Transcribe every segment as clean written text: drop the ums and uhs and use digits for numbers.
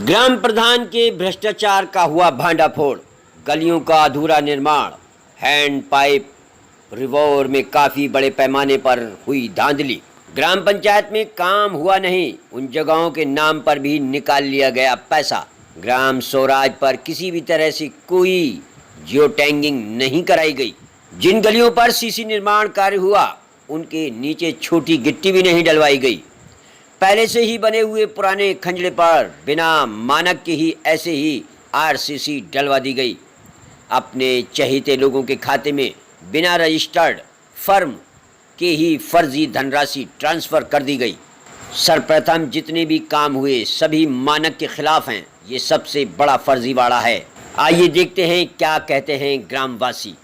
ग्राम प्रधान के भ्रष्टाचार का हुआ भांडाफोड़, गलियों का अधूरा निर्माण, हैंड पाइप रिवॉर में काफी बड़े पैमाने पर हुई धांधली। ग्राम पंचायत में काम हुआ नहीं, उन जगहों के नाम पर भी निकाल लिया गया पैसा। ग्राम स्वराज पर किसी भी तरह से कोई जियो टैगिंग नहीं कराई गई। जिन गलियों पर सीसी निर्माण कार्य हुआ उनके नीचे छोटी गिट्टी भी नहीं डलवाई गई। पहले से ही बने हुए पुराने खंजड़े पर बिना मानक के ही ऐसे ही आरसीसी डलवा दी गई। अपने चहेते लोगों के खाते में बिना रजिस्टर्ड फर्म के ही फर्जी धनराशि ट्रांसफ़र कर दी गई। सर्वप्रथम जितने भी काम हुए सभी मानक के खिलाफ हैं। ये सबसे बड़ा फर्जीवाड़ा है। आइए देखते हैं क्या कहते हैं ग्रामवासी।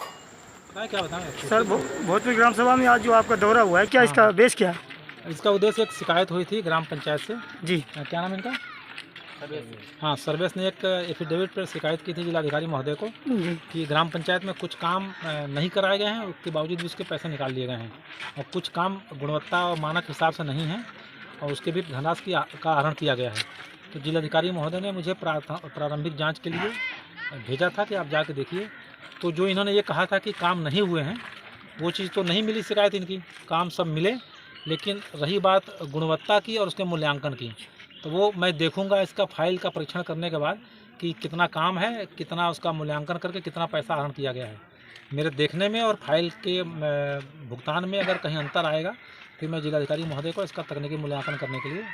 क्या बताएं सर, भोजपुर ग्राम सभा में आज जो आपका दौरा हुआ है, क्या इसका बेस क्या है? इसका उद्देश्य एक शिकायत हुई थी ग्राम पंचायत से। जी, क्या नाम इनका? हाँ, सर्वेश ने एक एफिडेविट पर शिकायत की थी जिलाधिकारी महोदय को कि ग्राम पंचायत में कुछ काम नहीं कराए गए हैं, उसके बावजूद भी उसके पैसे निकाल लिए गए हैं और कुछ काम गुणवत्ता और मानक हिसाब से नहीं है और उसके भी धनराशि का आहरण किया गया है। तो जिलाधिकारी महोदय ने मुझे प्रारंभिक जाँच के लिए भेजा था कि आप जाके देखिए। तो जो इन्होंने ये कहा था कि काम नहीं हुए हैं, वो चीज़ तो नहीं मिली। शिकायत इनकी काम सब मिले, लेकिन रही बात गुणवत्ता की और उसके मूल्यांकन की, तो वो मैं देखूंगा इसका फाइल का परीक्षण करने के बाद कि कितना काम है, कितना उसका मूल्यांकन करके कितना पैसा आहरण किया गया है। मेरे देखने में और फाइल के भुगतान में अगर कहीं अंतर आएगा फिर मैं जिलाधिकारी महोदय को इसका तकनीकी मूल्यांकन करने के लिए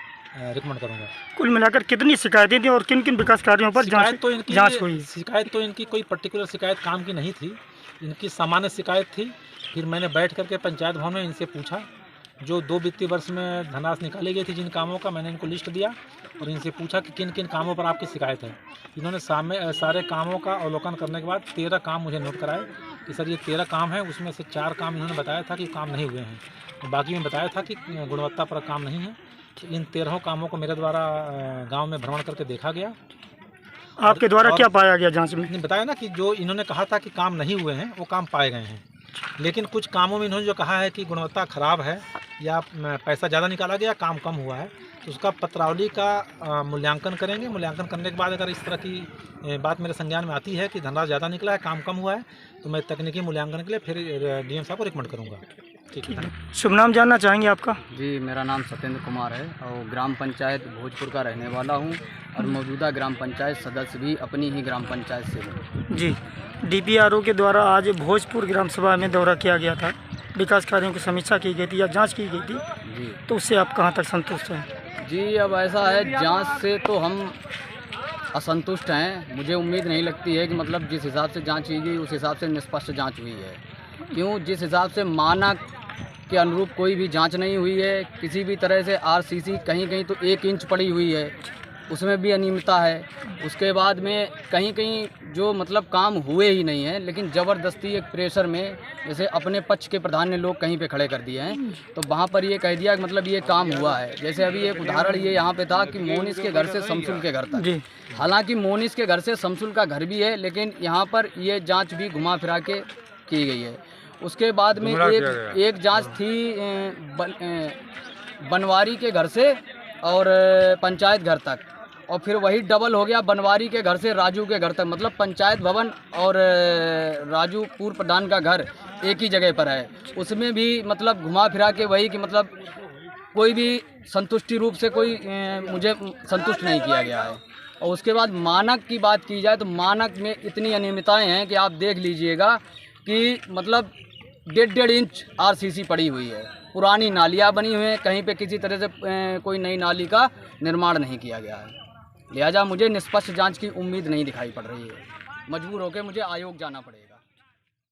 रिकमेंड करूंगा। कुल मिलाकर कितनी शिकायतें थी और किन किन विकास कार्यों पर जांच हुई? शिकायत तो इनकी कोई पर्टिकुलर शिकायत काम की नहीं थी, इनकी सामान्य शिकायत थी। फिर मैंने बैठ करके पंचायत भवन में इनसे पूछा, जो 2 वित्तीय वर्ष में धनराशि निकाली गई थी जिन कामों का, मैंने इनको लिस्ट दिया और इनसे पूछा कि किन किन कामों पर आपकी शिकायत है। इन्होंने सारे कामों का अवलोकन करने के बाद 13 काम मुझे नोट कराए कि सर ये 13 काम है, उसमें से 4 काम इन्होंने बताया था कि काम नहीं हुए हैं और बाकी में बताया था कि गुणवत्ता पर काम नहीं है। इन 13 कामों को मेरे द्वारा गाँव में भ्रमण करके देखा गया। आपके द्वारा क्या पाया गया जाँच में? बताया ना कि जो इन्होंने कहा था कि काम नहीं हुए हैं वो काम पाए गए हैं, लेकिन कुछ कामों में इन्होंने जो कहा है कि गुणवत्ता खराब है या पैसा ज़्यादा निकाला गया, काम कम हुआ है, तो उसका पत्रावली का मूल्यांकन करेंगे। मूल्यांकन करने के बाद अगर इस तरह की बात मेरे संज्ञान में आती है कि धनराशि ज़्यादा निकला है, काम कम हुआ है, तो मैं तकनीकी मूल्यांकन के लिए फिर डीएम साहब को रिकमेंड करूँगा। ठीक है। शुभ नाम जानना चाहेंगे आपका? जी, मेरा नाम सत्येंद्र कुमार है और ग्राम पंचायत भोजपुर का रहने वाला हूँ और मौजूदा ग्राम पंचायत सदस्य भी अपनी ही ग्राम पंचायत से हूँ। जी, डीपीआरओ के द्वारा आज भोजपुर ग्राम सभा में दौरा किया गया था, विकास कार्यों की समीक्षा की गई थी या जांच की गई थी जी, तो उससे आप कहां तक संतुष्ट हैं? जी, अब ऐसा है, जांच से तो हम असंतुष्ट हैं। मुझे उम्मीद नहीं लगती है कि मतलब जिस हिसाब से जांच की गई उस हिसाब से निष्पक्ष जांच हुई है। क्यों? जिस हिसाब से मानक के अनुरूप कोई भी जांच नहीं हुई है। किसी भी तरह से आरसीसी कहीं कहीं तो 1 इंच पड़ी हुई है, उसमें भी अनियमितता है। उसके बाद में कहीं कहीं जो मतलब काम हुए ही नहीं हैं, लेकिन ज़बरदस्ती एक प्रेशर में जैसे अपने पक्ष के प्रधान ने लोग कहीं पे खड़े कर दिए हैं, तो वहाँ पर ये कह दिया कि मतलब ये काम हुआ है। जैसे अभी एक उदाहरण ये यहाँ पे था कि मोनिस के घर से शमसुल के घर तक, हालांकि मोनिस के घर से शमसुल का घर भी है, लेकिन यहाँ पर ये जाँच भी घुमा फिरा के की गई है। उसके बाद में एक जांच थी बनवारी के घर से और पंचायत घर तक, और फिर वही डबल हो गया बनवारी के घर से राजू के घर तक। मतलब पंचायत भवन और राजू पूर्व प्रधान का घर एक ही जगह पर है। उसमें भी मतलब घुमा फिरा के वही कि मतलब कोई भी संतुष्टि रूप से कोई मुझे संतुष्ट नहीं किया गया है। और उसके बाद मानक की बात की जाए तो मानक में इतनी अनियमितताएँ हैं कि आप देख लीजिएगा कि मतलब 1.5 इंच आरसीसी पड़ी हुई है। पुरानी नालियाँ बनी हुई हैं, कहीं पे किसी तरह से कोई नई नाली का निर्माण नहीं किया गया है। लिहाजा मुझे निष्पक्ष जांच की उम्मीद नहीं दिखाई पड़ रही है। मजबूर होकर मुझे आयोग जाना पड़ेगा।